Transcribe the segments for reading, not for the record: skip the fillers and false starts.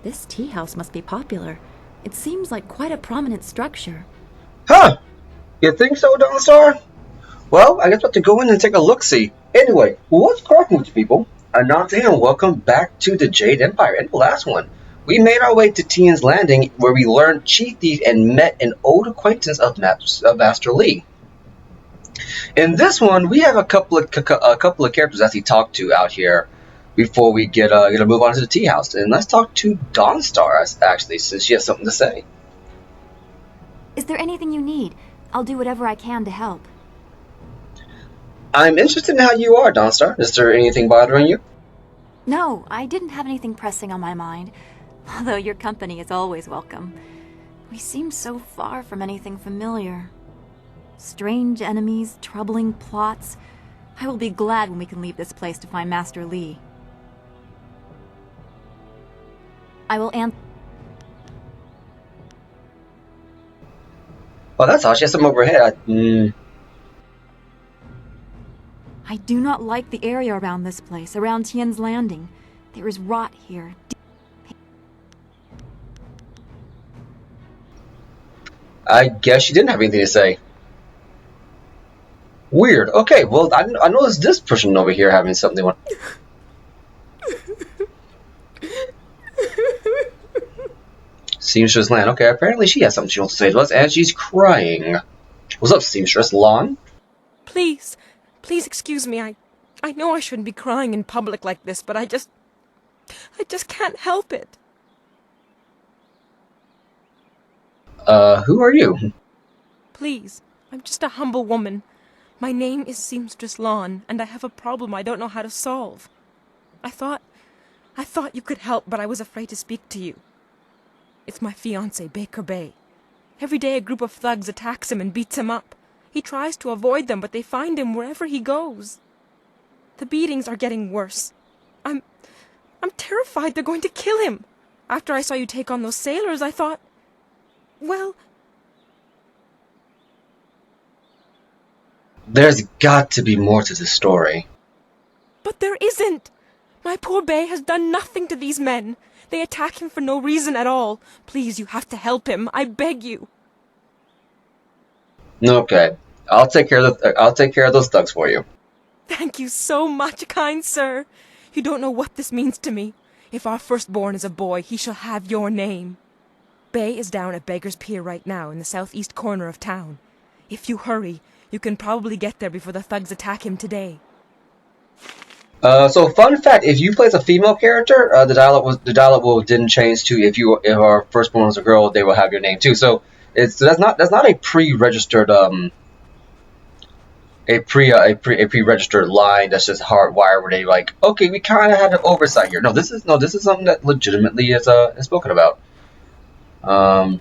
This tea house must be popular. It seems like quite a prominent structure. Huh? You think so, Dawnstar? Well, I guess we'll have to go in and take a look-see. Anyway, what's cracking with you people? Anansi and welcome back to the Jade Empire. In the last one, we made our way to Tian's Landing, where we learned Cheat Thief and met an old acquaintance of Master Li. In this one, we have a couple of characters that we talk to out here before we get gonna move on to the tea house. And let's talk to Dawnstar actually, since she has something to say. Is there anything you need? I'll do whatever I can to help. I'm interested in how you are, Dawnstar. Is there anything bothering you? No, I didn't have anything pressing on my mind, although your company is always welcome. We seem so far from anything familiar. Strange enemies, troubling plots. I will be glad when we can leave this place to find Master Li. I will answer. Oh, that's all. She has some overhead. I do not like the area around this place, around Tian's Landing. There is rot here. I guess she didn't have anything to say. Weird. Okay, well, I noticed this person over here having something they want. Seamstress Lan. Okay, apparently she has something she wants to say to us, and she's crying. What's up, Seamstress Lan? Please excuse me. I know I shouldn't be crying in public like this, but I just can't help it. Who are you? Please, I'm just a humble woman. My name is Seamstress Lan, and I have a problem I don't know how to solve. I thought you could help, but I was afraid to speak to you. It's my fiancé, Baker Bay. Every day a group of thugs attacks him and beats him up. He tries to avoid them, but they find him wherever he goes. The beatings are getting worse. I'm terrified they're going to kill him. After I saw you take on those sailors, I thought, well... There's got to be more to this story. But there isn't. My poor Bay has done nothing to these men. They attack him for no reason at all. Please, you have to help him. I beg you. Okay, I'll take care of those thugs for you. Thank you so much, kind sir. You don't know what this means to me. If our firstborn is a boy, he shall have your name. Bay is down at Beggar's Pier right now in the southeast corner of town. If you hurry, you can probably get there before the thugs attack him today. So fun fact: if you play as a female character, the dialogue didn't change to if our firstborn is a girl, they will have your name too. So that's not a pre-registered a pre-registered line that's just hardwired where they like, okay, we kind of had an oversight here. No, this is something that legitimately is spoken about. Got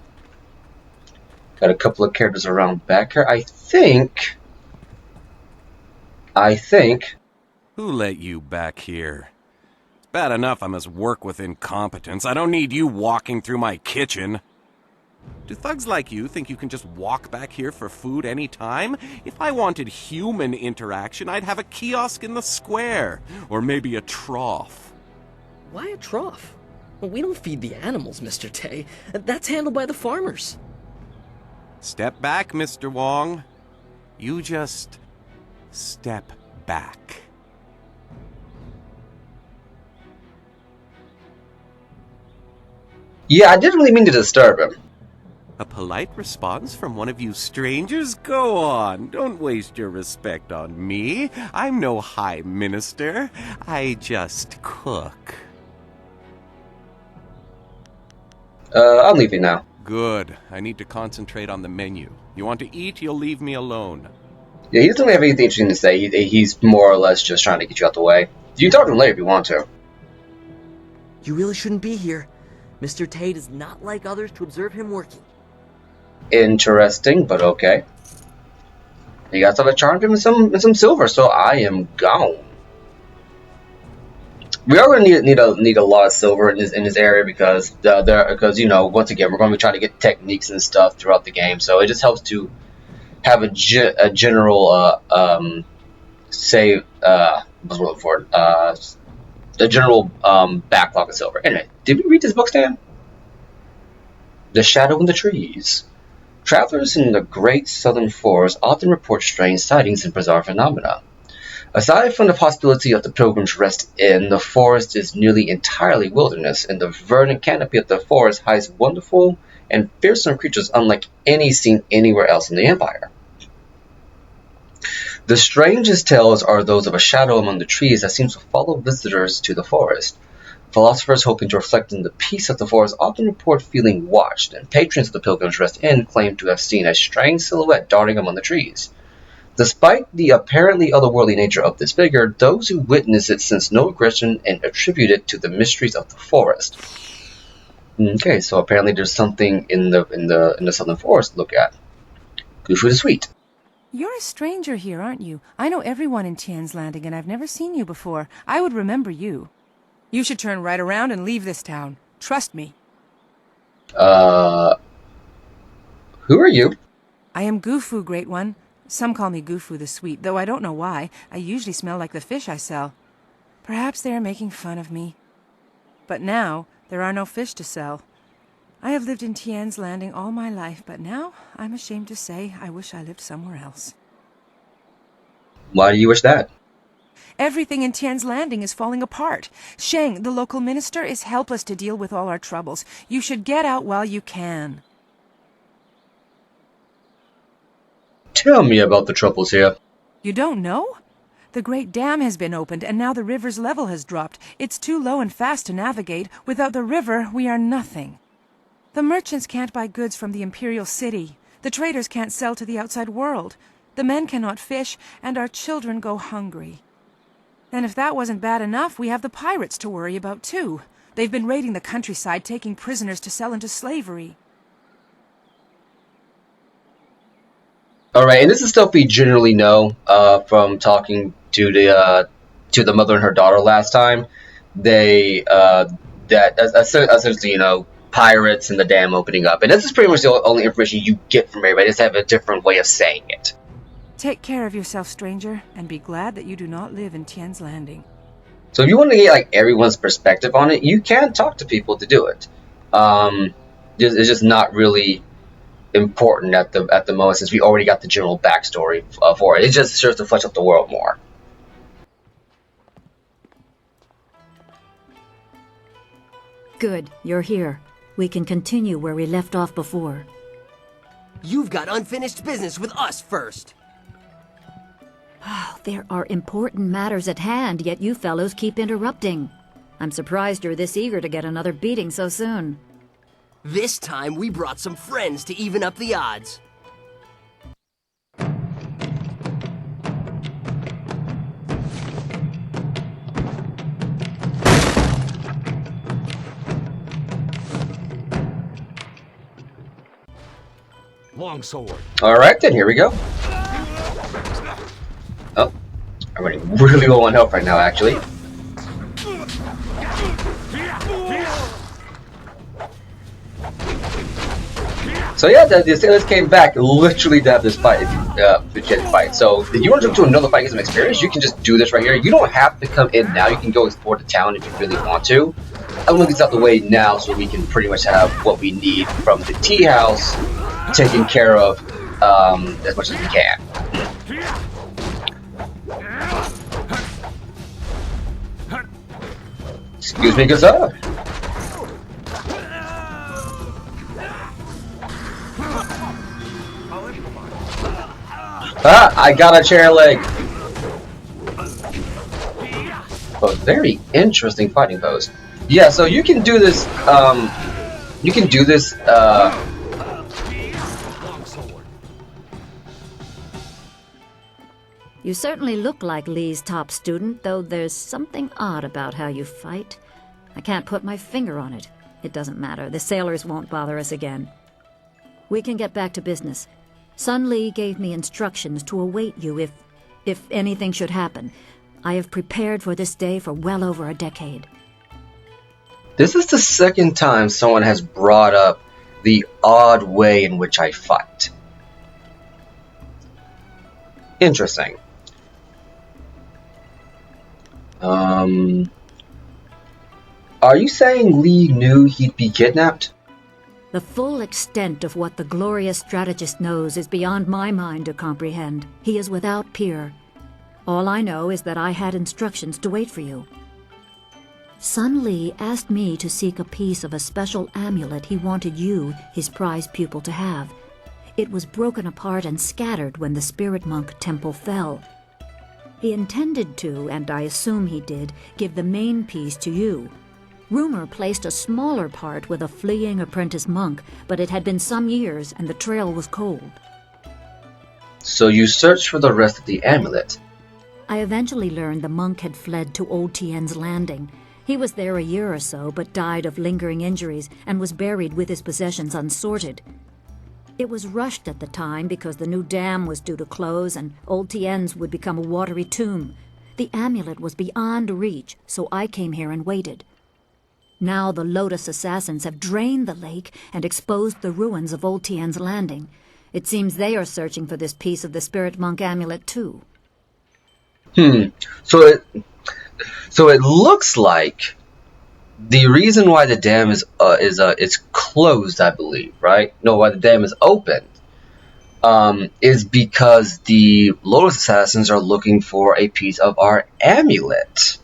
a couple of characters around back here. I think. Who let you back here? It's bad enough I must work with incompetence. I don't need you walking through my kitchen. Do thugs like you think you can just walk back here for food any time? If I wanted human interaction, I'd have a kiosk in the square. Or maybe a trough. Why a trough? Well, we don't feed the animals, Mr. Tay. That's handled by the farmers. Step back, Mr. Wong. You just step back. Yeah, I didn't really mean to disturb him. A polite response from one of you strangers? Go on, don't waste your respect on me. I'm no high minister. I just cook. I'm leaving now. Good. I need to concentrate on the menu. You want to eat, you'll leave me alone. Yeah, he doesn't really have anything interesting to say. He's more or less just trying to get you out the way. You can talk to him later if you want to. You really shouldn't be here. Mr. Tay does not like others to observe him working. Interesting, but okay. You got some charm him and some silver, so I am gone. We are going to need a lot of silver in this area because once again we're going to be trying to get techniques and stuff throughout the game, so it just helps to have a general what's the word for it? the general backlog is over. Anyway, did we read this book, Stan? The Shadow in the Trees. Travelers in the Great Southern Forest often report strange sightings and bizarre phenomena. Aside from the possibility of the Pilgrim's Rest Inn, the forest is nearly entirely wilderness, and the verdant canopy of the forest hides wonderful and fearsome creatures unlike any seen anywhere else in the Empire. The strangest tales are those of a shadow among the trees that seems to follow visitors to the forest. Philosophers hoping to reflect on the peace of the forest often report feeling watched, and patrons of the Pilgrim's Rest Inn claim to have seen a strange silhouette darting among the trees. Despite the apparently otherworldly nature of this figure, those who witness it sense no aggression and attribute it to the mysteries of the forest. Okay, so apparently there's something in the southern forest to look at. Good food is sweet. You're a stranger here, aren't you? I know everyone in Tien's Landing, and I've never seen you before. I would remember you. You should turn right around and leave this town. Trust me. Who are you? I am Gufu, Great One. Some call me Gufu the Sweet, though I don't know why. I usually smell like the fish I sell. Perhaps they are making fun of me. But now, there are no fish to sell. I have lived in Tien's Landing all my life, but now, I'm ashamed to say, I wish I lived somewhere else. Why do you wish that? Everything in Tien's Landing is falling apart. Sheng, the local minister, is helpless to deal with all our troubles. You should get out while you can. Tell me about the troubles here. You don't know? The Great Dam has been opened, and now the river's level has dropped. It's too low and fast to navigate. Without the river, we are nothing. The merchants can't buy goods from the Imperial City. The traders can't sell to the outside world. The men cannot fish, and our children go hungry. And if that wasn't bad enough, we have the pirates to worry about, too. They've been raiding the countryside, taking prisoners to sell into slavery. Alright, and this is stuff we generally know from talking to the mother and her daughter last time. They, that essentially, you know, pirates and the dam opening up. And this is pretty much the only information you get from everybody. They just have a different way of saying it. Take care of yourself, stranger, and be glad that you do not live in Tien's Landing. So if you want to get like everyone's perspective on it, you can talk to people to do it. It's just not really important at the moment, since we already got the general backstory for it. It just serves to flesh out the world more. Good, you're here. We can continue where we left off before. You've got unfinished business with us first. There are important matters at hand, yet you fellows keep interrupting. I'm surprised you're this eager to get another beating so soon. This time we brought some friends to even up the odds. Longsword. Alright then, here we go. Oh, I'm running really low on health right now, actually. So yeah, the sailors came back literally to have this fight, fight. So if you want to jump to another fight, get some experience, you can just do this right here. You don't have to come in now. You can go explore the town if you really want to. I'm going to get this out the way now so we can pretty much have what we need from the tea house taken care of as much as we can. Excuse me, good sir. Ah, I got a chair leg. A very interesting fighting pose. Yeah, so you can do this. You can do this. You certainly look like Lee's top student, though there's something odd about how you fight. I can't put my finger on it. It doesn't matter. The sailors won't bother us again. We can get back to business. Sun Lee gave me instructions to await you if anything should happen. I have prepared for this day for well over a decade. This is the second time someone has brought up the odd way in which I fight. Interesting. Are you saying Lee knew he'd be kidnapped? The full extent of what the glorious strategist knows is beyond my mind to comprehend. He is without peer. All I know is that I had instructions to wait for you. Sun Li asked me to seek a piece of a special amulet he wanted you, his prized pupil, to have. It was broken apart and scattered when the Spirit Monk Temple fell. He intended to, and I assume he did, give the main piece to you. Rumor placed a smaller part with a fleeing apprentice monk, but it had been some years and the trail was cold. So you searched for the rest of the amulet. I eventually learned the monk had fled to Old Tien's Landing. He was there a year or so, but died of lingering injuries and was buried with his possessions unsorted. It was rushed at the time because the new dam was due to close and Old Tien's would become a watery tomb. The amulet was beyond reach, so I came here and waited. Now the Lotus assassins have drained the lake and exposed the ruins of Old Tien's Landing. It seems they are searching for this piece of the Spirit Monk amulet too. So it looks like the reason why the dam is it's closed, I believe, right? No, why the dam is open, is because the Lotus assassins are looking for a piece of our amulet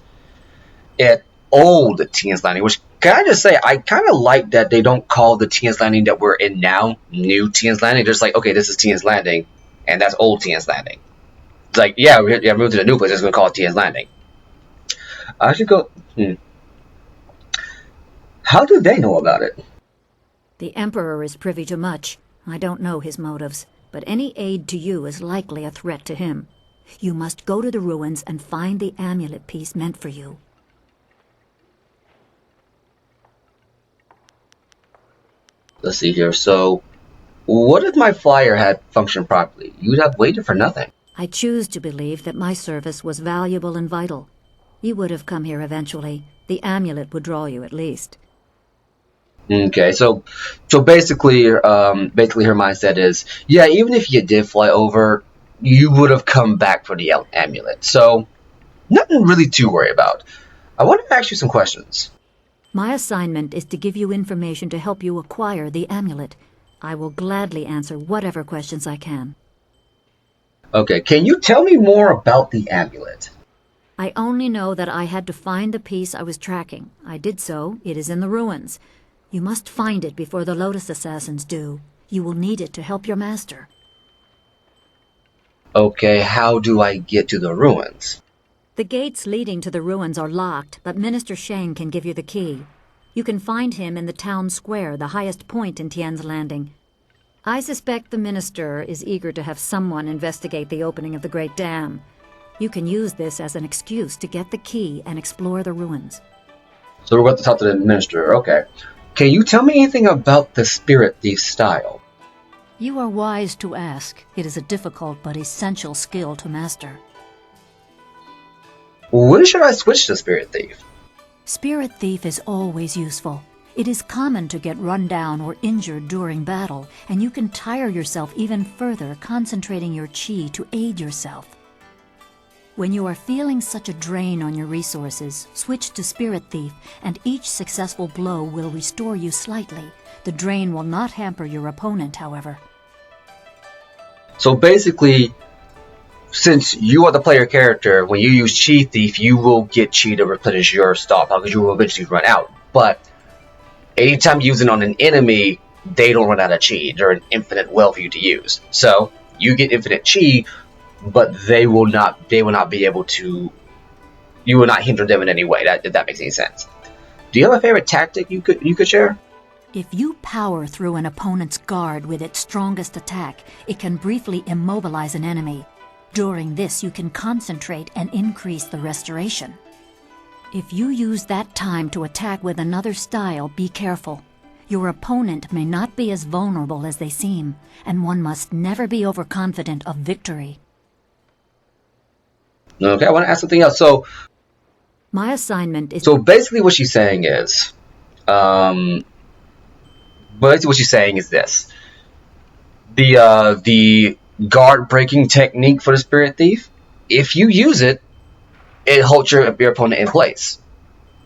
at Old Tien's Landing. Which, can I just say, I kind of like that they don't call the Tien's Landing that we're in now New Tien's Landing. They're just like, okay, this is Tien's Landing, and that's Old Tien's Landing. It's like, yeah, we moved to the new place. It's going to call it Tien's Landing. I should go. How do they know about it? The Emperor is privy to much. I don't know his motives, but any aid to you is likely a threat to him. You must go to the ruins and find the amulet piece meant for you. Let's see here. So, what if my flyer had functioned properly? You'd have waited for nothing. I choose to believe that my service was valuable and vital. You would have come here eventually. The amulet would draw you at least. Okay, so basically her mindset is, yeah, even if you did fly over, you would have come back for the amulet. So, nothing really to worry about. I want to ask you some questions. My assignment is to give you information to help you acquire the amulet. I will gladly answer whatever questions I can. Okay, can you tell me more about the amulet? I only know that I had to find the piece I was tracking. I did so. It is in the ruins. You must find it before the Lotus assassins do. You will need it to help your master. Okay, how do I get to the ruins? The gates leading to the ruins are locked, but Minister Shang can give you the key. You can find him in the town square, the highest point in Tien's Landing. I suspect the minister is eager to have someone investigate the opening of the Great Dam. You can use this as an excuse to get the key and explore the ruins. So we're going to talk to the minister, okay. Can you tell me anything about the Spirit Thief style? You are wise to ask. It is a difficult but essential skill to master. When should I switch to Spirit Thief? Spirit Thief is always useful. It is common to get run down or injured during battle, and you can tire yourself even further concentrating your chi to aid yourself. When you are feeling such a drain on your resources, switch to Spirit Thief, and each successful blow will restore you slightly. The drain will not hamper your opponent, however. So basically, since you are the player character, when you use Chi Thief, you will get Chi to replenish your stockpile because you will eventually run out. But anytime you use it on an enemy, they don't run out of Chi. They're an infinite well for you to use. So you get infinite Chi, but they will not be able to. You will not hinder them in any way. If that makes any sense. Do you have a favorite tactic you could share? If you power through an opponent's guard with its strongest attack, it can briefly immobilize an enemy. During this, you can concentrate and increase the restoration. If you use that time to attack with another style, be careful. Your opponent may not be as vulnerable as they seem, and one must never be overconfident of victory. Okay, I want to ask something else. So my assignment is... So basically what she's saying is... this. The guard breaking technique for the Spirit Thief, if you use it, it holds your opponent in place.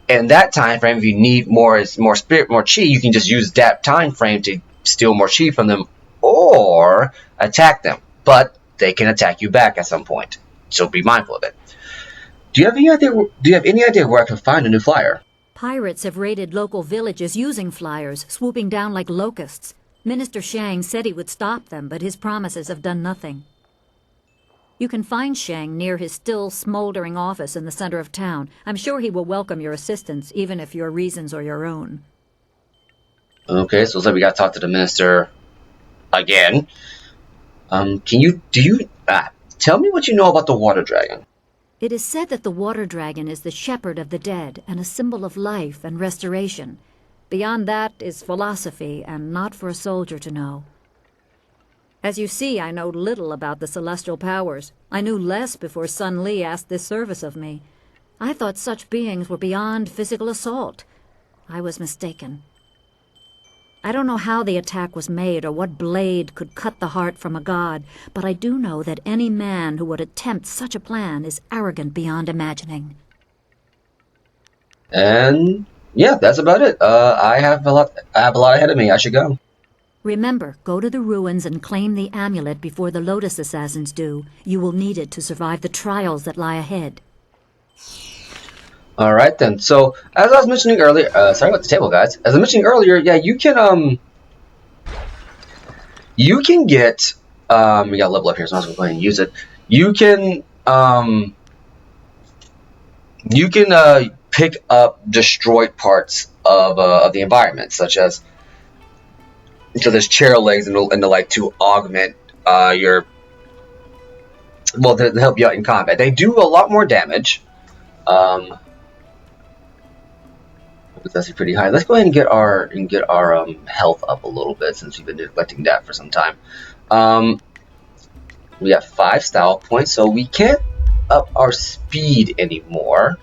in that time frame, if you need more spirit, more chi, you can just use that time frame to steal more chi from them or attack them. But they can attack you back at some point, so be mindful of it. Do you have any idea? Do you have any idea where I can find a new flyer? Pirates have raided local villages using flyers, swooping down like locusts. Minister Shang said he would stop them, but his promises have done nothing. You can find Shang near his still smoldering office in the center of town. I'm sure he will welcome your assistance, even if your reasons are your own. Okay, so we gotta talk to the minister again. Tell me what you know about the water dragon. It is said that the water dragon is the shepherd of the dead and a symbol of life and restoration. Beyond that is philosophy, and not for a soldier to know. As you see, I know little about the celestial powers. I knew less before Sun Li asked this service of me. I thought such beings were beyond physical assault. I was mistaken. I don't know how the attack was made or what blade could cut the heart from a god, but I do know that any man who would attempt such a plan is arrogant beyond imagining. And yeah, that's about it. I have a lot ahead of me. I should go. Remember, go to the ruins and claim the amulet before the Lotus Assassins do. You will need it to survive the trials that lie ahead. Alright then, so as I was mentioning earlier, sorry about the table guys, as I mentioned earlier, yeah, you can get, we got a level up here, so I was going to go ahead and use it. You can pick up destroyed parts of the environment, such as, so there's chair legs and the like to augment to help you out in combat. They do a lot more damage. It's actually pretty high. Let's go ahead and get our health up a little bit since we've been neglecting that for some time. We have 5 style points, so we can't up our speed anymore,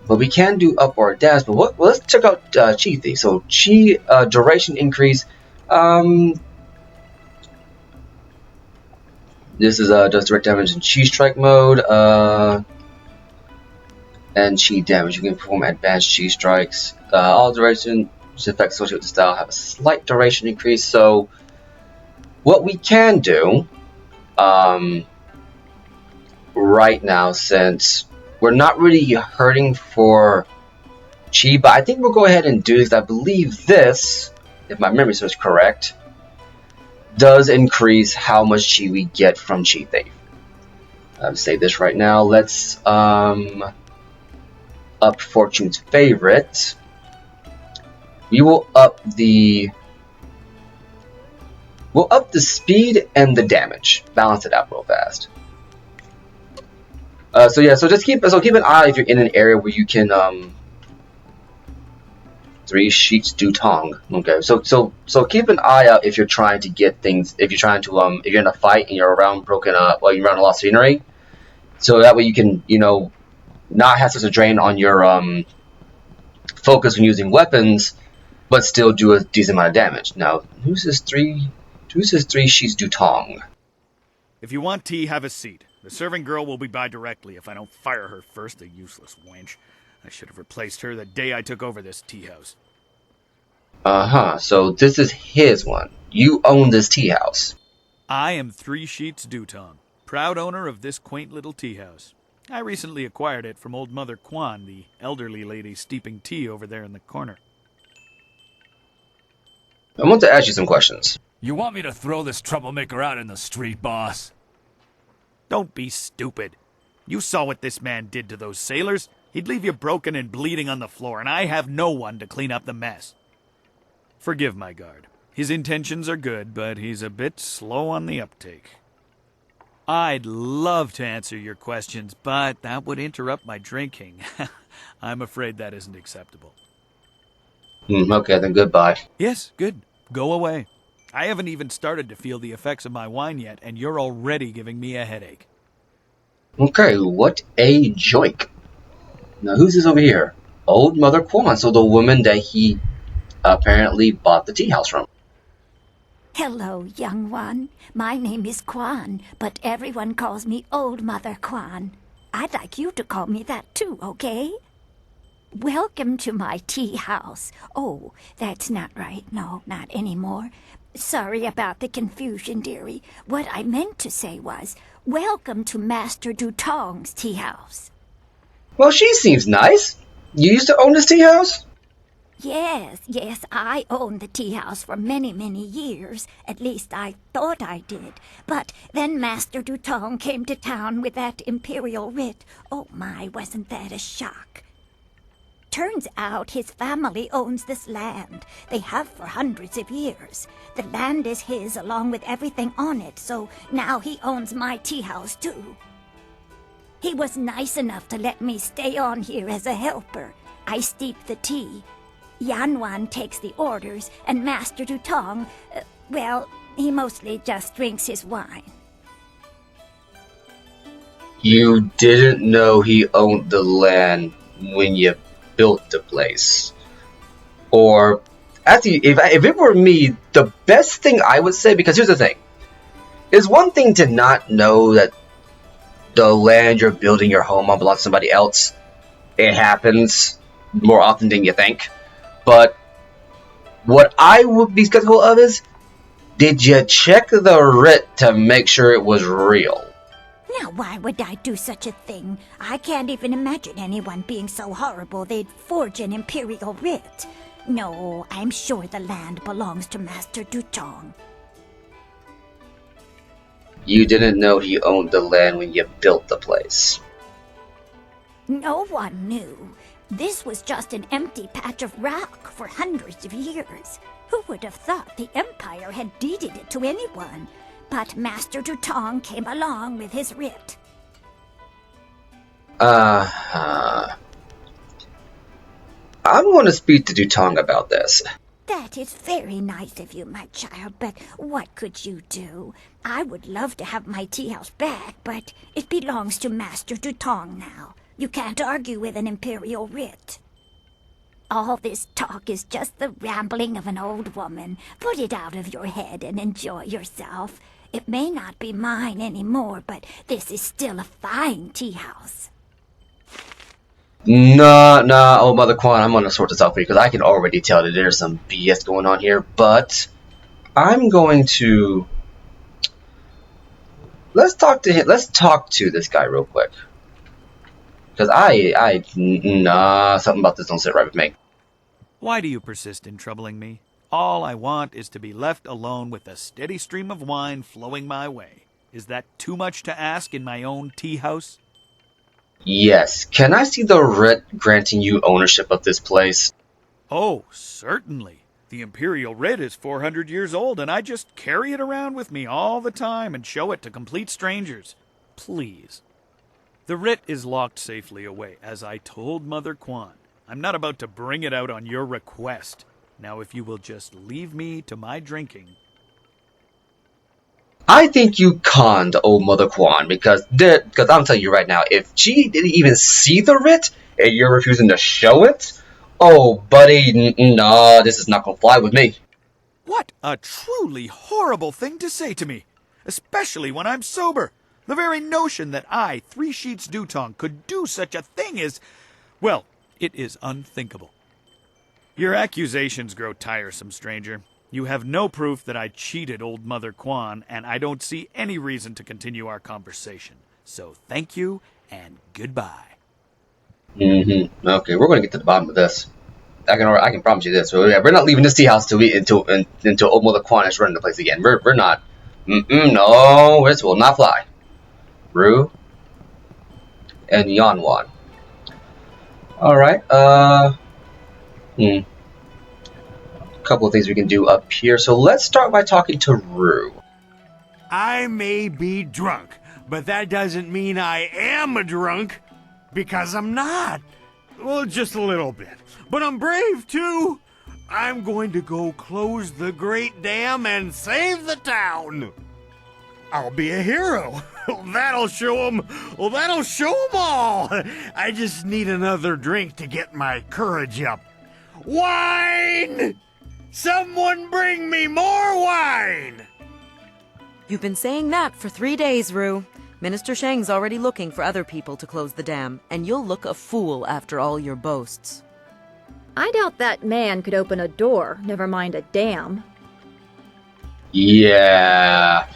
but we can do up our dash. But let's check out Chi Thief. So Chi duration increase. This is does direct damage in Chi strike mode. And Chi damage. You can perform advanced Chi strikes. All duration effects associated with the style have a slight duration increase. So what we can do right now, since we're not really hurting for Chi, but I think we'll go ahead and do this. I believe this, if my memory serves correct, does increase how much Chi we get from Chi Thief. Say this right now. Let's up Fortune's favorite. We will up the speed and the damage. Balance it out real fast. So keep an eye if you're in an area where you can 3 sheets du tong. Okay, so keep an eye out if you're trying to get things, if you're in a fight and you're around you're around a lot of scenery. So that way you can, not have such a drain on your focus when using weapons, but still do a decent amount of damage. Now, who's this 3 sheets du tong? If you want tea, have a seat. The serving girl will be by directly if I don't fire her first, the useless wench. I should have replaced her the day I took over this tea house. So this is his one. You own this tea house. I am 3 Sheets Dutong, proud owner of this quaint little tea house. I recently acquired it from old Mother Quan, the elderly lady steeping tea over there in the corner. I want to ask you some questions. You want me to throw this troublemaker out in the street, boss? Don't be stupid. You saw what this man did to those sailors. He'd leave you broken and bleeding on the floor, and I have no one to clean up the mess. Forgive my guard. His intentions are good, but he's a bit slow on the uptake. I'd love to answer your questions, but that would interrupt my drinking. I'm afraid that isn't acceptable. Okay, then goodbye. Yes, good. Go away. I haven't even started to feel the effects of my wine yet, and you're already giving me a headache. Okay, what a joke. Now, who's this over here? Old Mother Quan, so the woman that he apparently bought the tea house from. Hello, young one. My name is Quan, but everyone calls me Old Mother Quan. I'd like you to call me that too, okay? Welcome to my tea house. Oh, that's not right. No, not anymore. Sorry about the confusion, dearie. What I meant to say was, welcome to Master Dutong's tea house. Well, she seems nice. You used to own this tea house? Yes, I owned the tea house for many, many years. At least I thought I did. But then Master Dutong came to town with that imperial writ. Oh my, wasn't that a shock? Turns out his family owns this land. They have for hundreds of years. The land is his along with everything on it, so now he owns my tea house too. He was nice enough to let me stay on here as a helper. I steep the tea. Yanwan takes the orders, and Master Dutong, well, he mostly just drinks his wine. You didn't know he owned the land when you built the place. Or, actually, if it were me, the best thing I would say, because here's the thing, it's one thing to not know that the land you're building your home on belongs to somebody else. It happens more often than you think. But what I would be skeptical of is, did you check the writ to make sure it was real? Now, why would I do such a thing? I can't even imagine anyone being so horrible they'd forge an imperial writ. No, I'm sure the land belongs to Master Dutong. You didn't know he owned the land when you built the place. No one knew. This was just an empty patch of rock for hundreds of years. Who would have thought the Empire had deeded it to anyone? But Master Dutong came along with his writ. I'm going to speak to Dutong about this. That is very nice of you, my child, but what could you do? I would love to have my tea house back, but it belongs to Master Dutong now. You can't argue with an imperial writ. All this talk is just the rambling of an old woman. Put it out of your head and enjoy yourself. It may not be mine anymore, but this is still a fine tea house. Nah, old Mother Quan, I'm gonna sort this out for you, because I can already tell that there's some BS going on here, but I'm going to... Let's talk to him. Let's talk to this guy real quick. Because something about this don't sit right with me. Why do you persist in troubling me? All I want is to be left alone with a steady stream of wine flowing my way. Is that too much to ask in my own tea house? Yes. Can I see the writ granting you ownership of this place? Oh, certainly. The Imperial writ is 400 years old, and I just carry it around with me all the time and show it to complete strangers. Please. The writ is locked safely away, as I told Mother Quan. I'm not about to bring it out on your request. Now, if you will just leave me to my drinking. I think you conned old Mother Quan, because I'm telling you right now, if she didn't even see the writ, and you're refusing to show it, oh, buddy, no, this is not gonna fly with me. What a truly horrible thing to say to me, especially when I'm sober. The very notion that I, Three Sheets Dutong, could do such a thing is, well, it is unthinkable. Your accusations grow tiresome, stranger. You have no proof that I cheated old Mother Quan, and I don't see any reason to continue our conversation. So thank you, and goodbye. Okay, we're gonna get to the bottom of this. I can promise you this. We're not leaving this tea house until old Mother Quan is running the place again. We're not. No, this will not fly. Rue and Yanwan. Alright, couple of things we can do up here. So let's start by talking to Rue. I may be drunk, but that doesn't mean I am a drunk, because I'm not. Well, just a little bit. But I'm brave, too. I'm going to go close the Great Dam and save the town. I'll be a hero. That'll show 'em. Well, that'll show 'em all. I just need another drink to get my courage up. Wine! Someone bring me more wine! You've been saying that for 3 days, Rue. Minister Shang's already looking for other people to close the dam, and you'll look a fool after all your boasts. I doubt that man could open a door, never mind a dam. Yeah,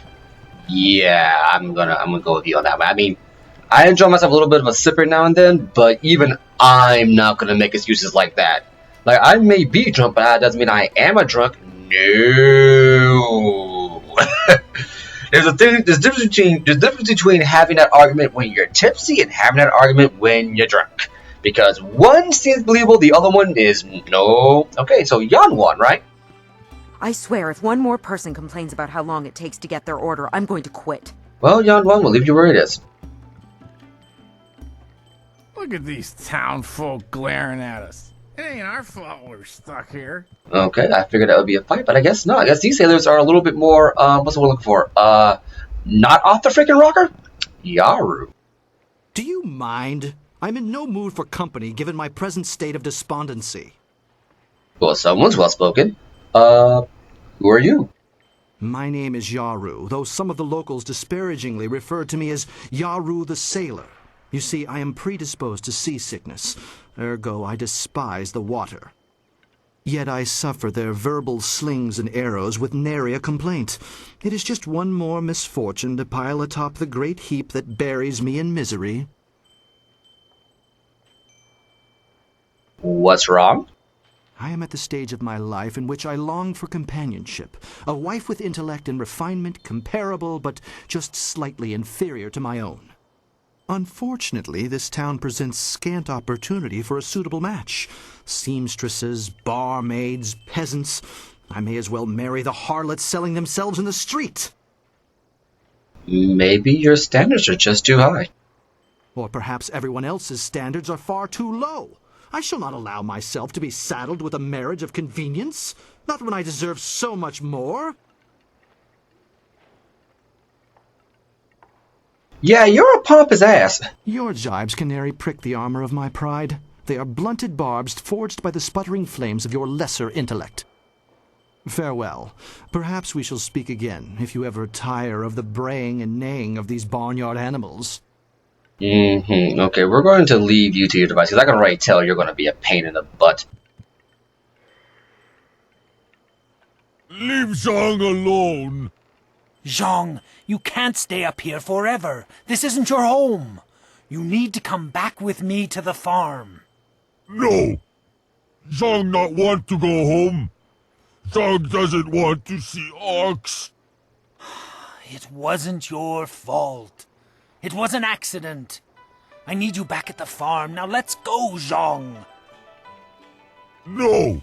I'm gonna go with you on that one. I mean, I enjoy myself a little bit of a sipper now and then, but even I'm not gonna make excuses like that. Like, I may be drunk, but that doesn't mean I am a drunk. No. There's difference between having that argument when you're tipsy and having that argument when you're drunk. Because one seems believable, the other one is no. Okay, so Yan won, right? I swear, if one more person complains about how long it takes to get their order, I'm going to quit. Well, Yan won, we'll leave you where it is. Look at these town folk glaring at us. It ain't our fault we're stuck here. Okay, I figured that would be a fight, but I guess not. I guess these sailors are a little bit more, what's the word I'm looking for? Not off the freaking rocker? Yaru. Do you mind? I'm in no mood for company given my present state of despondency. Well, someone's well-spoken. Who are you? My name is Yaru, though some of the locals disparagingly refer to me as Yaru the Sailor. You see, I am predisposed to seasickness, ergo I despise the water. Yet I suffer their verbal slings and arrows with nary a complaint. It is just one more misfortune to pile atop the great heap that buries me in misery. What's wrong? I am at the stage of my life in which I long for companionship, a wife with intellect and refinement comparable but just slightly inferior to my own. Unfortunately, this town presents scant opportunity for a suitable match. Seamstresses, barmaids, peasants. I may as well marry the harlots selling themselves in the street. Maybe your standards are just too high. Or perhaps everyone else's standards are far too low. I shall not allow myself to be saddled with a marriage of convenience, not when I deserve so much more. Yeah, you're a pompous ass. Your jibes can nary prick the armor of my pride. They are blunted barbs forged by the sputtering flames of your lesser intellect. Farewell. Perhaps we shall speak again, if you ever tire of the braying and neighing of these barnyard animals. Okay, we're going to leave you to your devices. I can already tell you're going to be a pain in the butt. Leave Zhang alone. Zhang, you can't stay up here forever. This isn't your home. You need to come back with me to the farm. No. Zhang not want to go home. Zhang doesn't want to see Ox. It wasn't your fault. It was an accident. I need you back at the farm. Now let's go, Zhang. No.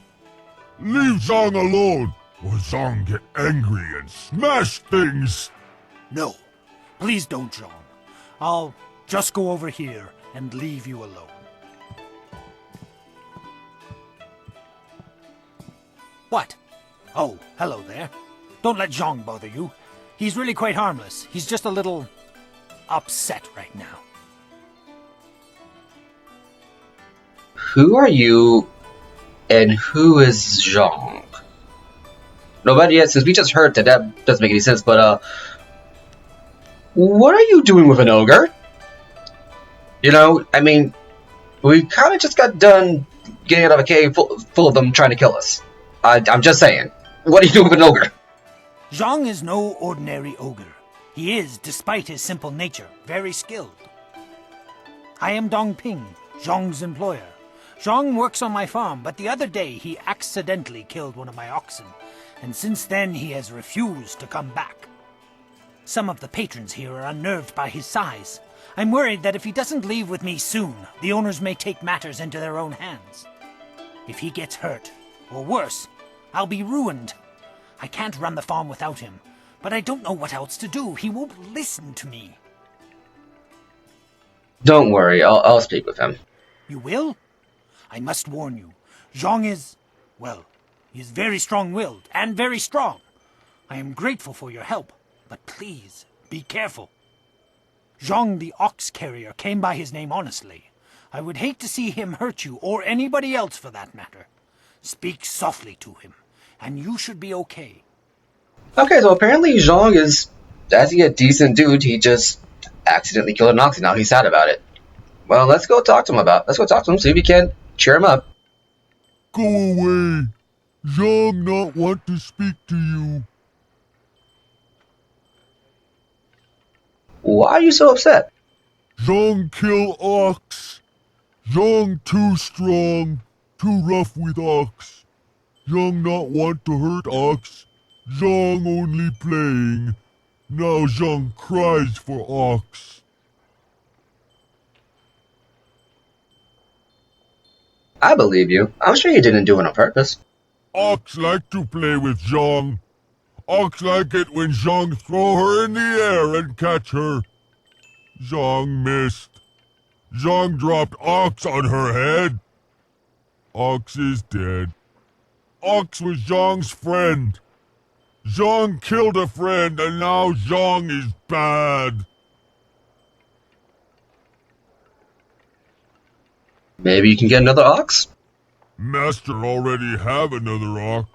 Leave Zhang alone, or Zhang get angry and smash things. No. Please don't, Zhang. I'll just go over here and leave you alone. What? Oh, hello there. Don't let Zhang bother you. He's really quite harmless. He's just a little upset right now. Who are you, and who is Zhang? Nobody yet, since we just heard that doesn't make any sense, but, what are you doing with an ogre? You know, I mean, we kind of just got done getting out of a cave full of them trying to kill us. I'm just saying. What are you doing with an ogre? Zhang is no ordinary ogre. He is, despite his simple nature, very skilled. I am Dong Ping, Zhang's employer. Zhang works on my farm, but the other day he accidentally killed one of my oxen, and since then he has refused to come back. Some of the patrons here are unnerved by his size. I'm worried that if he doesn't leave with me soon, the owners may take matters into their own hands. If he gets hurt, or worse, I'll be ruined. I can't run the farm without him, but I don't know what else to do. He won't listen to me. Don't worry, I'll speak with him. You will? I must warn you, Zhang is, well, he is very strong-willed and very strong. I am grateful for your help, but please, be careful. Zhang the ox carrier came by his name honestly. I would hate to see him hurt you, or anybody else for that matter. Speak softly to him, and you should be okay. Okay, so apparently Zhang is, as he a decent dude, he just accidentally killed an ox and now he's sad about it. Well, let's go talk to him, see if we can cheer him up. Go away. Zhang not want to speak to you. Why are you so upset? Zhang kill ox. Zhang too strong, too rough with ox. Zhang not want to hurt ox. Zhang only playing. Now Zhang cries for ox. I believe you. I'm sure you didn't do it on purpose. Ox like to play with Zhang. Ox like it when Zhang throw her in the air and catch her. Zhang missed. Zhang dropped Ox on her head. Ox is dead. Ox was Zhang's friend. Zhang killed a friend and now Zhang is bad. Maybe you can get another ox? Master already have another ox.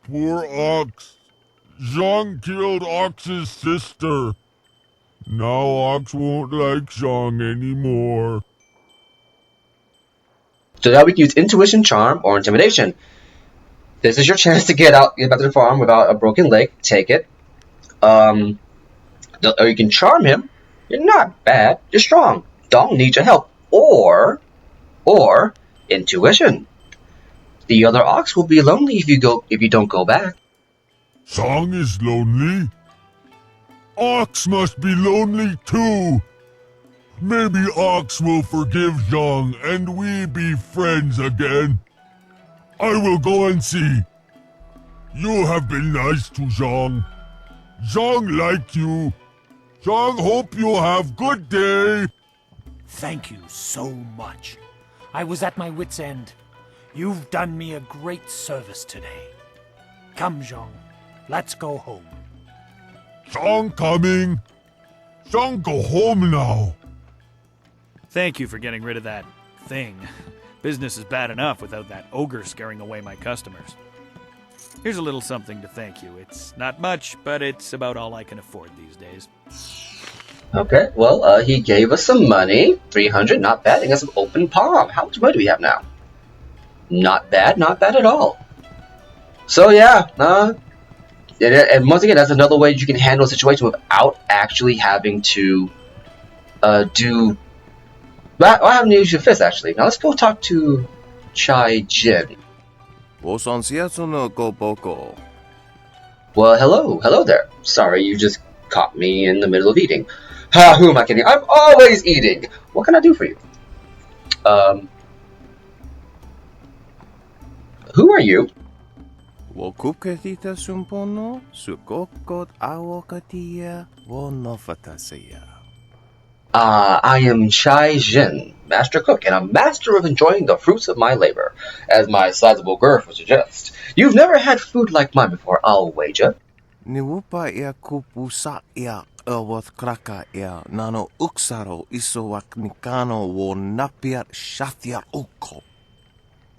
Poor ox. Zhang killed Ox's sister. Now Ox won't like Zhang anymore. So now we can use intuition, charm, or intimidation. This is your chance to get back to the farm without a broken leg. Take it. Or you can charm him. You're not bad. You're strong. Don't need your help. Or intuition. The other ox will be lonely if you don't go back. Zhang is lonely. Ox must be lonely too. Maybe Ox will forgive Zhang and we be friends again. I will go and see. You have been nice to Zhang. Zhang like you. Zhang hope you have good day. Thank you so much. I was at my wit's end. You've done me a great service today. Come, Zhang. Let's go home. Zhang coming. Zhang go home now. Thank you for getting rid of that thing. Business is bad enough without that ogre scaring away my customers. Here's a little something to thank you. It's not much, but it's about all I can afford these days. Okay, well, he gave us some money. 300, not bad. He got some open palm. How much money do we have now? Not bad at all. So yeah, and once again, that's another way you can handle a situation without actually having to do... Well, I haven't used your fist, actually. Now let's go talk to Chai Jin. Well, hello there. Sorry, you just caught me in the middle of eating. Who am I kidding? I'm always eating! What can I do for you? Who are you? I am Chai Jin, Master Cook, and a master of enjoying the fruits of my labor, as my sizable girth would suggest. You've never had food like mine before, I'll wager.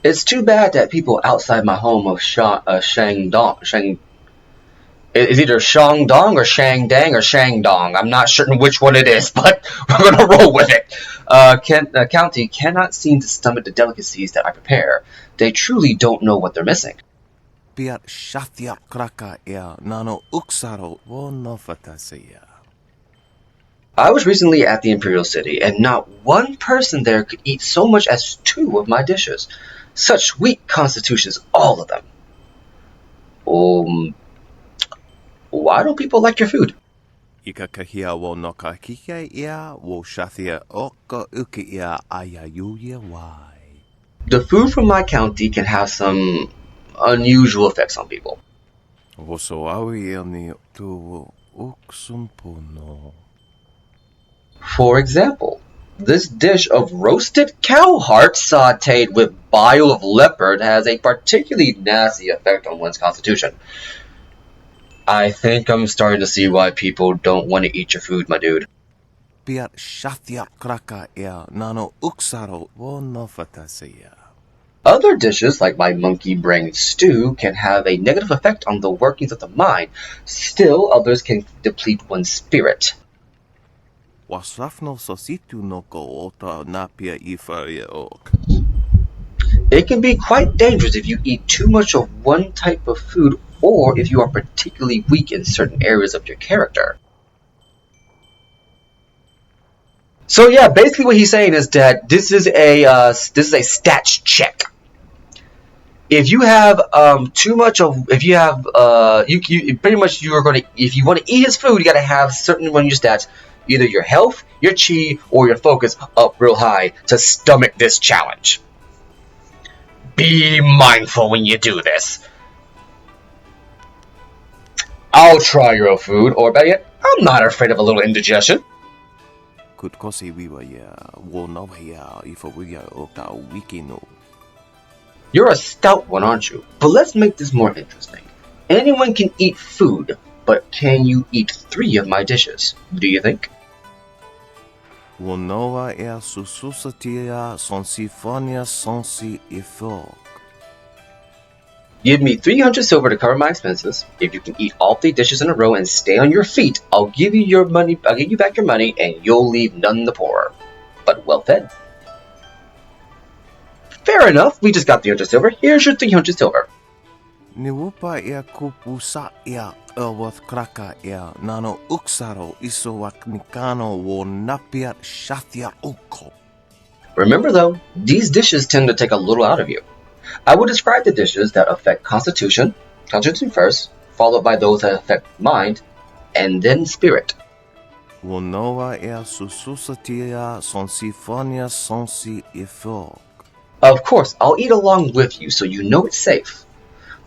It's too bad that people outside my home of Shangdong, it's either Shandong or Shangdang or Shangdong. I'm not certain which one it is, but we're gonna roll with it. County cannot seem to stomach the delicacies that I prepare. They truly don't know what they're missing. I was recently at the Imperial City, and not one person there could eat so much as 2 of my dishes. Such weak constitutions, all of them. Why don't people like your food? The food from my county can have some unusual effects on people. For example, this dish of roasted cow heart sautéed with bile of leopard has a particularly nasty effect on one's constitution. I think I'm starting to see why people don't want to eat your food, my dude. Other dishes, like my monkey brain stew, can have a negative effect on the workings of the mind. Still, others can deplete one's spirit. Wasafno sositu no ko ota napia ifaria ok. It can be quite dangerous if you eat too much of one type of food or if you are particularly weak in certain areas of your character. So yeah, basically what he's saying is that this is a stats check. If you have too much of, if you have you pretty much, you are going to, if you want to eat his food, you got to have certain one of your stats, either your health, your chi, or your focus up real high to stomach this challenge. Be mindful when you do this. I'll try your food, or better yet, I'm not afraid of a little indigestion. Kutkosi wiwa ya wonawa ya ifawiya okta wikino. You're a stout one, aren't you? But let's make this more interesting. Anyone can eat food, but can you eat 3 of my dishes? Do you think? Wonoa ea sususatia sonsifonia sonsi ifok. Give me 300 silver to cover my expenses. If you can eat all 3 dishes in a row and stay on your feet, I'll give you your money. I'll give you back your money, and you'll leave none the poorer, but well fed. Fair enough. We just got 300 silver. Here's your 300 silver. Niwupa ea kupusa ea elwath kraka ea nano uksaro isowak nikano wo napiat shathia uko. Remember though, these dishes tend to take a little out of you. I will describe the dishes that affect constitution first, followed by those that affect mind, and then spirit. Wonoa ea sususatia sonsifonia sonsi ifok. Of course, I'll eat along with you so you know it's safe.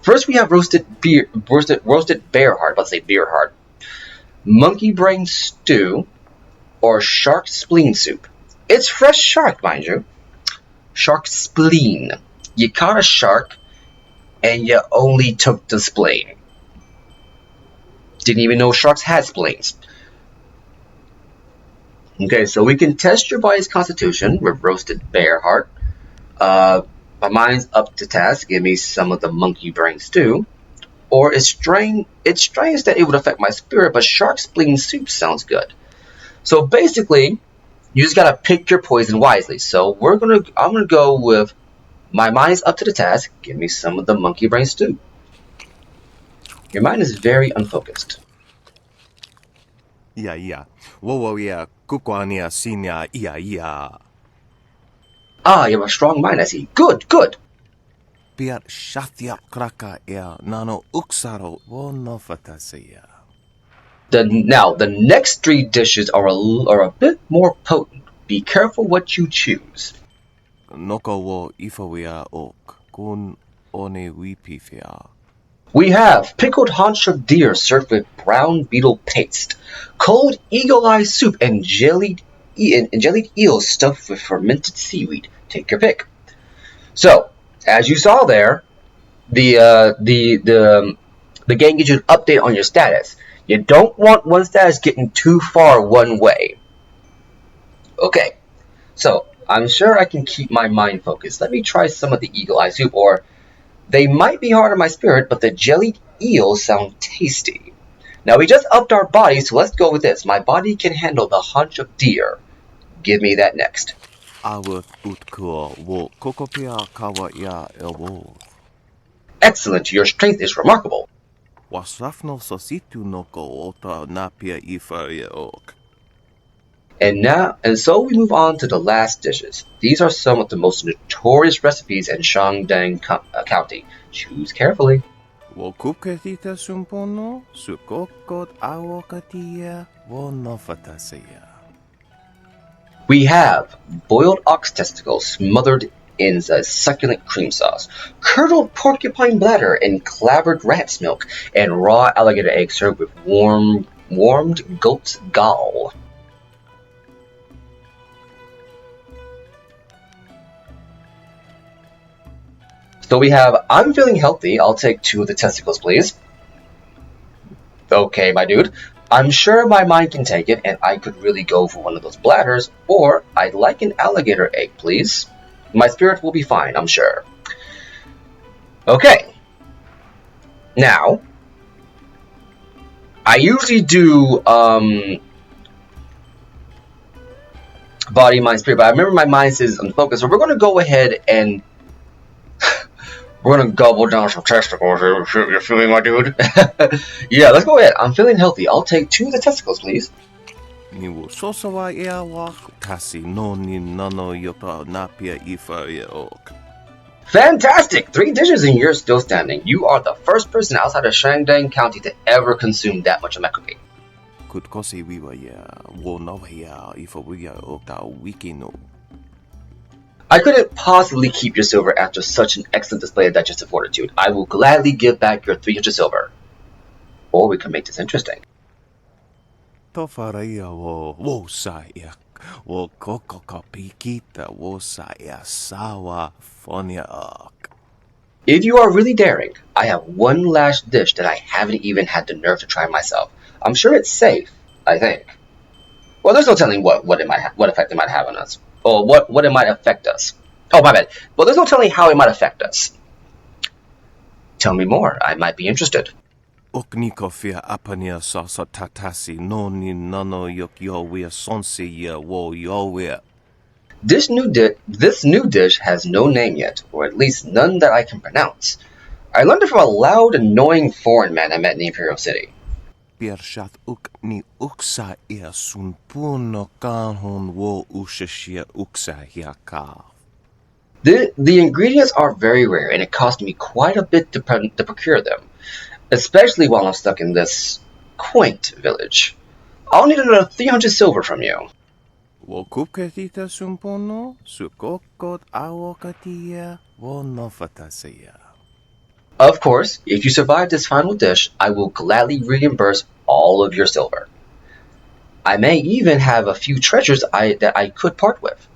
First we have roasted bear heart, let's say beer heart, monkey brain stew, or shark spleen soup. It's fresh shark, mind you. Shark spleen. You caught a shark, and you only took the spleen. Didn't even know sharks had spleens. Okay, so we can test your body's constitution with roasted bear heart. My mind's up to task. Give me some of the monkey brain stew. Or it's strange that it would affect my spirit, but shark spleen soup sounds good. So basically, you just gotta pick your poison wisely. So I'm gonna go with my mind's up to the task. Give me some of the monkey brain stew. Your mind is very unfocused. Yeah. Wowo ya kukwania sinya iya. Ah, you have a strong mind, I see. Good. Piat shathia kraka ea nano uksaro wo nofatasea. Now, the next 3 dishes are a bit more potent. Be careful what you choose. Noko wo ifawia ok kun one wipifia. We have pickled haunch of deer served with brown beetle paste, cold eagle eye soup, and jellied eels stuffed with fermented seaweed. Take your pick. So, as you saw there, the game gives you an update on your status. You don't want one status getting too far one way. Okay, so I'm sure I can keep my mind focused. Let me try some of the eagle eye soup, or they might be hard on my spirit, but the jellied eels sound tasty. Now we just upped our body, so let's go with this. My body can handle the haunch of deer. Give me that next. Excellent, your strength is remarkable. And so we move on to the last dishes. These are some of the most notorious recipes in Shandong County. Choose carefully. We have boiled ox testicles smothered in a succulent cream sauce, curdled porcupine bladder in clabbered rat's milk, and raw alligator eggs served with warmed goat's gall. So we have, I'm feeling healthy. I'll take 2 of the testicles, please. Okay, my dude. I'm sure my mind can take it, and I could really go for one of those bladders, or I'd like an alligator egg, please. My spirit will be fine, I'm sure. Okay. Now, I usually do body, mind, spirit. But I remember my mind is unfocused, so we're going to go ahead and we're going to gobble down some testicles. You feeling my dude? Yeah, let's go ahead. I'm feeling healthy. I'll take 2 of the testicles, please. Fantastic! 3 dishes and you're still standing. You are the first person outside of Shandong County to ever consume that much of my cooking. I couldn't possibly keep your silver after such an excellent display of digestive fortitude. I will gladly give back your 300 silver. Or we can make this interesting. If you are really daring, I have one last dish that I haven't even had the nerve to try myself. I'm sure it's safe, I think. Well, there's no telling what effect it might have on us. Or what it might affect us. Oh, my bad. Well, there's no telling how it might affect us. Tell me more. I might be interested. This new dish has no name yet, or at least none that I can pronounce. I learned it from a loud, annoying foreign man I met in the Imperial City. The ingredients are very rare, and it cost me quite a bit to procure them, especially while I'm stuck in this quaint village. I'll need another 300 silver from you. Of course, if you survive this final dish, I will gladly reimburse all of your silver. I may even have a few treasures that I could part with.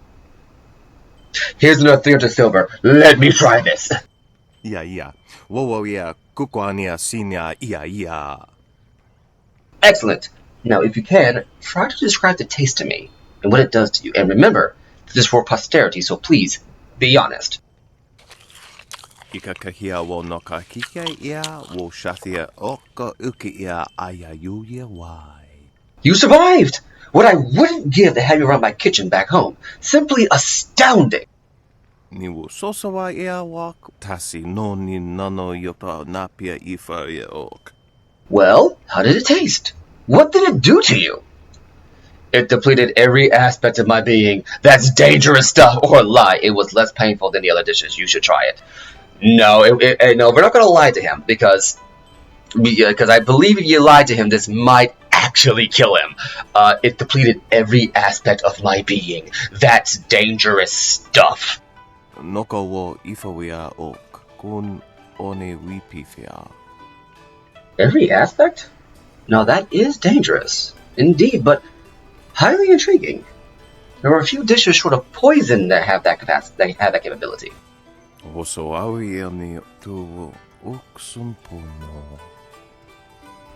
Here's another 300 silver. Let me try this. Excellent. Now, if you can, try to describe the taste to me and what it does to you. And remember, this is for posterity, so please, be honest. You survived! What I wouldn't give to have you around my kitchen back home. Simply astounding! Well, how did it taste? What did it do to you? It depleted every aspect of my being. That's dangerous stuff, or lie. It was less painful than the other dishes. You should try it. No, no, we're not going to lie to him because I believe if you lie to him, this might actually kill him. It depleted every aspect of my being. That's dangerous stuff. Every aspect? Now that is dangerous, indeed, but highly intriguing. There are a few dishes short of poison that have that capability.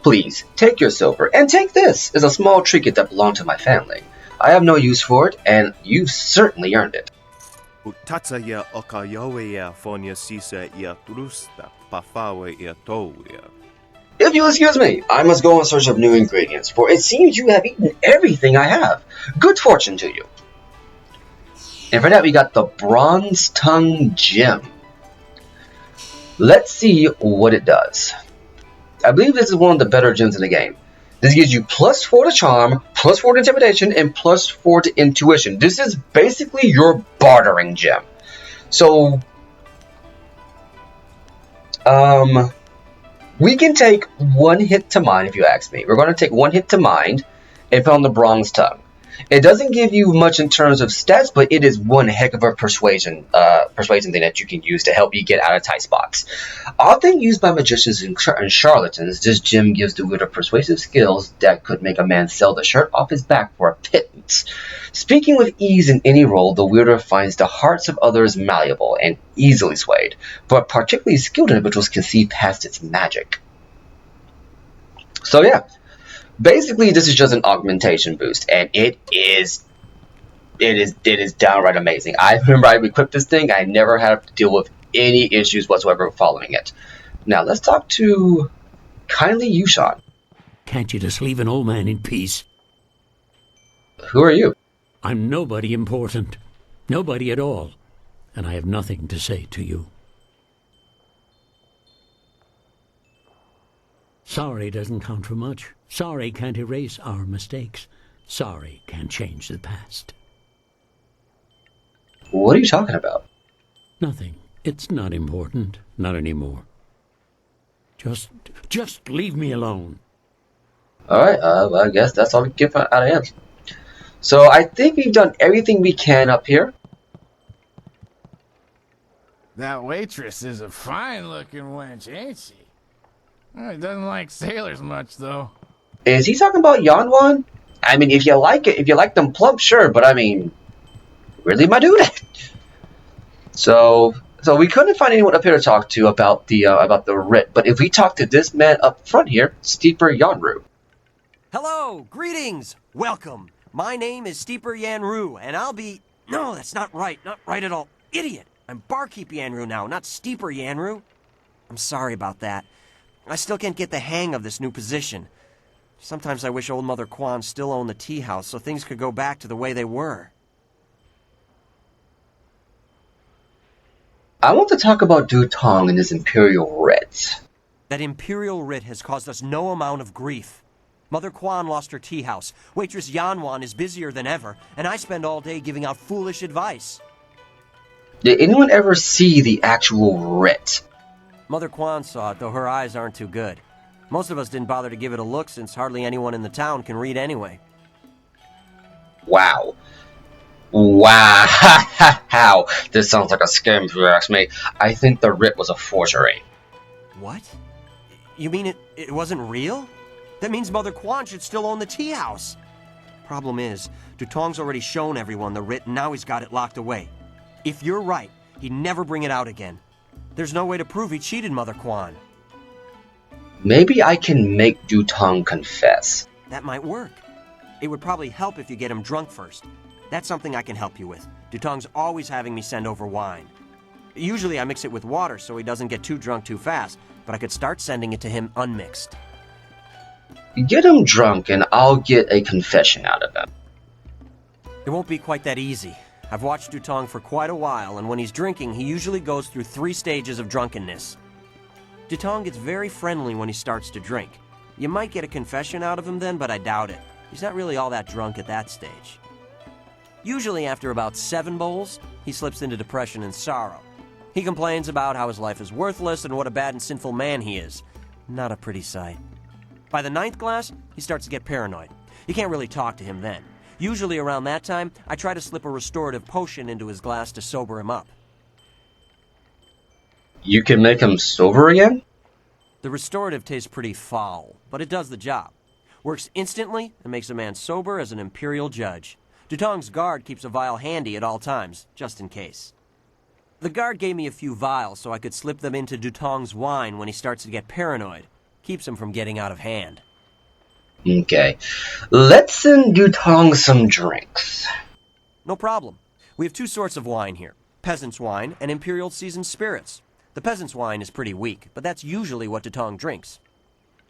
Please, take your silver, and take this as a small trinket that belonged to my family. I have no use for it, and you've certainly earned it. If you'll excuse me, I must go in search of new ingredients, for it seems you have eaten everything I have. Good fortune to you. And for that, we got the Bronze Tongue Gem. Let's see what it does. I believe this is one of the better gems in the game. This gives you +4 to charm, +4 to intimidation, and +4 to intuition. This is basically your bartering gem. So, we can take 1 hit to mind if you ask me. We're going to take 1 hit to mind and put on the Bronze Tongue. It doesn't give you much in terms of stats, but it is one heck of a persuasion thing that you can use to help you get out of tight spots. Often used by magicians and charlatans, this gem gives the wielder persuasive skills that could make a man sell the shirt off his back for a pittance. Speaking with ease in any role, the wielder finds the hearts of others malleable and easily swayed, but particularly skilled individuals can see past its magic. So yeah. Basically, this is just an augmentation boost, and it is downright amazing. I remember I equipped this thing, I never had to deal with any issues whatsoever following it. Now, let's talk to kindly Yushan. Can't you just leave an old man in peace? Who are you? I'm nobody important. Nobody at all. And I have nothing to say to you. Sorry doesn't count for much. Sorry can't erase our mistakes. Sorry can't change the past. What are you talking about? Nothing. It's not important. Not anymore. Just leave me alone. Alright, well, I guess that's all we can get out of him. So I think we've done everything we can up here. That waitress is a fine-looking wench, ain't she? Doesn't like sailors much, though. Is he talking about Yanwan? I mean, if you like it, if you like them plump, sure, but I mean, really, my dude? So we couldn't find anyone up here to talk to about the writ, but if we talk to this man up front here, Steeper Yanru. Hello, greetings, welcome. My name is Steeper Yanru, and I'll be... No, that's not right at all. Idiot! I'm Barkeep Yanru now, not Steeper Yanru. I'm sorry about that. I still can't get the hang of this new position. Sometimes I wish old Mother Quan still owned the Teahouse so things could go back to the way they were. I want to talk about Dutong and his Imperial Writ. That Imperial Writ has caused us no amount of grief. Mother Quan lost her Teahouse, waitress Yanwan is busier than ever, and I spend all day giving out foolish advice. Did anyone ever see the actual writ? Mother Quan saw it, though her eyes aren't too good. Most of us didn't bother to give it a look since hardly anyone in the town can read anyway. Wow. Wow. This sounds like a scam if you ask me. I think the writ was a forgery. What? You mean it wasn't real? That means Mother Quan should still own the Teahouse. Problem is, Dutong's already shown everyone the writ and now he's got it locked away. If you're right, he'd never bring it out again. There's no way to prove he cheated Mother Quan. Maybe I can make Dutong confess. That might work. It would probably help if you get him drunk first. That's something I can help you with. Dutong's always having me send over wine. Usually I mix it with water so he doesn't get too drunk too fast, but I could start sending it to him unmixed. Get him drunk and I'll get a confession out of him. It won't be quite that easy. I've watched Dutong for quite a while, and when he's drinking, he usually goes through 3 stages of drunkenness. Dutong gets very friendly when he starts to drink. You might get a confession out of him then, but I doubt it. He's not really all that drunk at that stage. Usually after about 7 bowls, he slips into depression and sorrow. He complains about how his life is worthless and what a bad and sinful man he is. Not a pretty sight. By the 9th glass, he starts to get paranoid. You can't really talk to him then. Usually around that time, I try to slip a restorative potion into his glass to sober him up. You can make him sober again? The restorative tastes pretty foul, but it does the job. Works instantly and makes a man sober as an imperial judge. Dutong's guard keeps a vial handy at all times, just in case. The guard gave me a few vials so I could slip them into Dutong's wine when he starts to get paranoid. Keeps him from getting out of hand. Okay. Let's send Dutong some drinks. No problem. We have 2 sorts of wine here. Peasant's wine and Imperial seasoned spirits. The peasant's wine is pretty weak, but that's usually what Dutong drinks.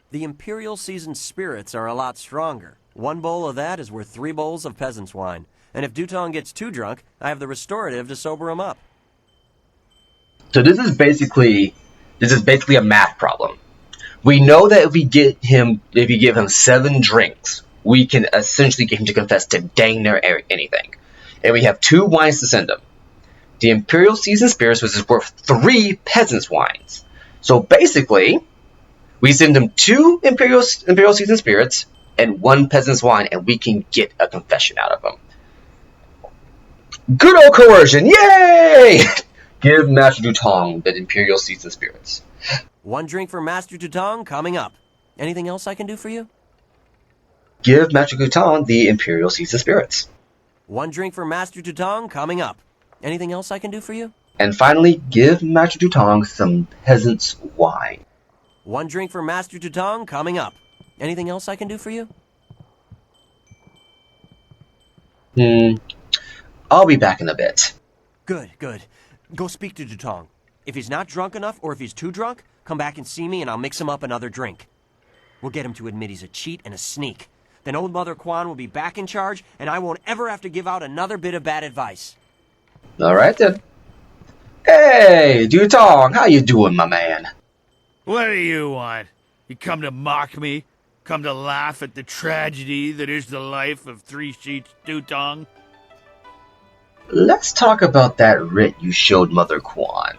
The Imperial seasoned spirits are a lot stronger. 1 bowl of that is worth 3 bowls of peasant's wine. And if Dutong gets too drunk, I have the restorative to sober him up. So this is basically a math problem. We know that if we give him 7 drinks, we can essentially get him to confess to dang near anything. And we have 2 wines to send him. The Imperial Seasoned Spirits, which is worth 3 peasants' wines. So basically, we send him 2 Imperial Seasoned Spirits and 1 peasant's wine, and we can get a confession out of him. Good old coercion! Yay! Give Master Dutong the Imperial Seasoned Spirits. 1 drink for Master Dutong coming up. Anything else I can do for you? Give Master Dutong the Imperial Seasoned Spirits. 1 drink for Master Dutong coming up. Anything else I can do for you? And finally, give Master Dutong some peasant's wine. 1 drink for Master Dutong coming up. Anything else I can do for you? I'll be back in a bit. Good. Go speak to Dutong. If he's not drunk enough, or if he's too drunk, come back and see me and I'll mix him up another drink. We'll get him to admit he's a cheat and a sneak. then Old Mother Quan will be back in charge, and I won't ever have to give out another bit of bad advice. Alright then. Hey, Dutong, how you doing, my man? What do you want? You come to mock me? Come to laugh at the tragedy that is the life of Three Sheets Dutong? Let's talk about that writ you showed Mother Quan.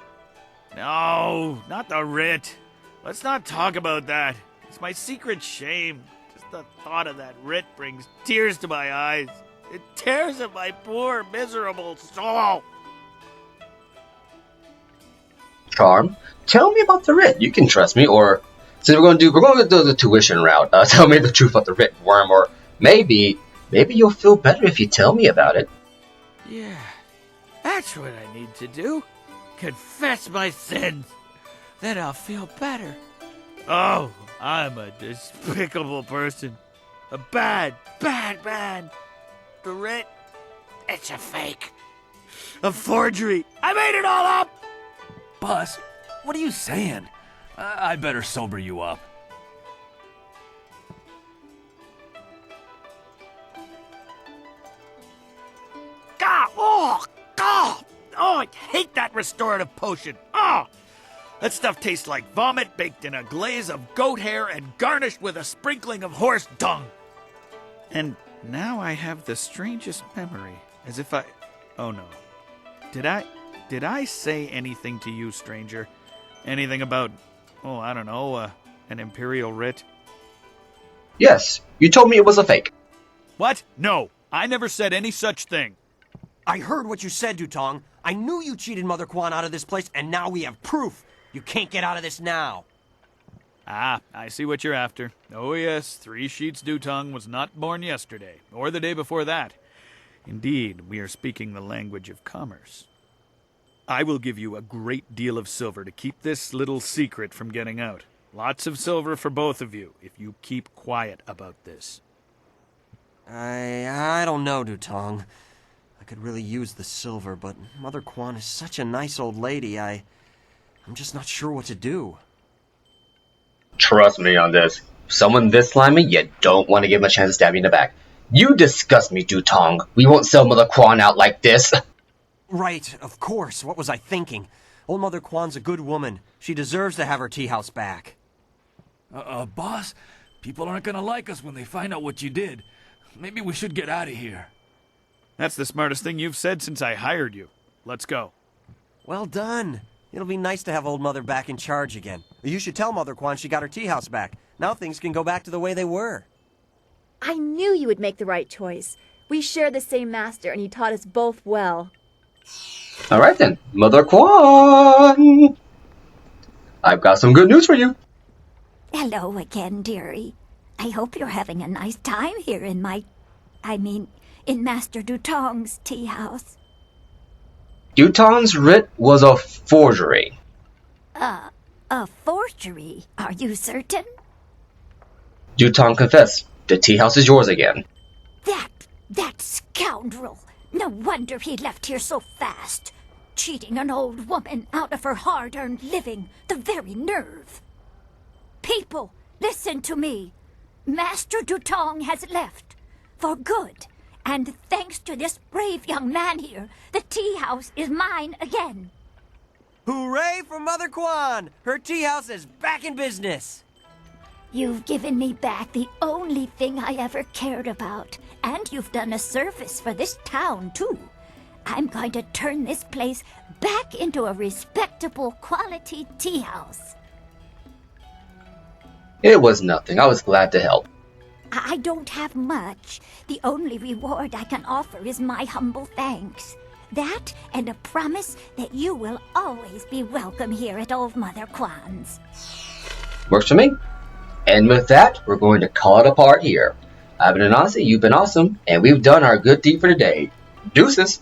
No, not the writ. Let's not talk about that. It's my secret shame. Just the thought of that writ brings tears to my eyes. It tears at my poor, miserable soul. Charm, tell me about the writ. You can trust me, or since we're going to do the tuition route. Tell me the truth about the writ, worm, or maybe you'll feel better if you tell me about it. Yeah, that's what I need to do. Confess my sins. Then I'll feel better. Oh, I'm a despicable person. A bad man. The writ, it's a fake. A forgery. I made it all up! Boss, what are you saying? I better sober you up. Oh, I hate that restorative potion. Oh, that stuff tastes like vomit baked in a glaze of goat hair and garnished with a sprinkling of horse dung. And now I have the strangest memory, as if oh no. Did I say anything to you, stranger? Anything about, I don't know, an imperial writ? Yes, you told me it was a fake. What? No, I never said any such thing. I heard what you said, Dutong. I knew you cheated Mother Quan out of this place, and now we have proof. You can't get out of this now. Ah, I see what you're after. Oh yes, Three Sheets Dutong was not born yesterday, or the day before that. Indeed, we are speaking the language of commerce. I will give you a great deal of silver to keep this little secret from getting out. Lots of silver for both of you, if you keep quiet about this. I don't know, Dutong. I could really use the silver, but Mother Quan is such a nice old lady, I'm just not sure what to do. Trust me on this. Someone this slimy, you don't want to give him a chance to stab you in the back. You disgust me, Dutong. We won't sell Mother Quan out like this. Right, of course. What was I thinking? Old Mother Quan's a good woman. She deserves to have her Teahouse back. Boss, people aren't gonna like us when they find out what you did. Maybe we should get out of here. That's the smartest thing you've said since I hired you. Let's go. Well done. It'll be nice to have Old Mother back in charge again. You should tell Mother Quan she got her Teahouse back. Now things can go back to the way they were. I knew you would make the right choice. We share the same master, and he taught us both well. Alright then, Mother Quan! I've got some good news for you. Hello again, dearie. I hope you're having a nice time here in in Master Dutong's tea house. Dutong's writ was a forgery. A forgery? Are you certain? Dutong confessed. The tea house is yours again. That scoundrel! No wonder he left here so fast. Cheating an old woman out of her hard-earned living. The very nerve. People, listen to me. Master Dutong has left. For good. And thanks to this brave young man here, the tea house is mine again. Hooray for Mother Quan! Her Teahouse is back in business! You've given me back the only thing I ever cared about. And you've done a service for this town, too. I'm going to turn this place back into a respectable quality tea house. It was nothing. I was glad to help. I don't have much. The only reward I can offer is my humble thanks. That and a promise that you will always be welcome here at Old Mother Quan's. Works for me. And with that, we're going to call it a part here. I've been Anansi, you've been awesome, and we've done our good deed for today. Deuces!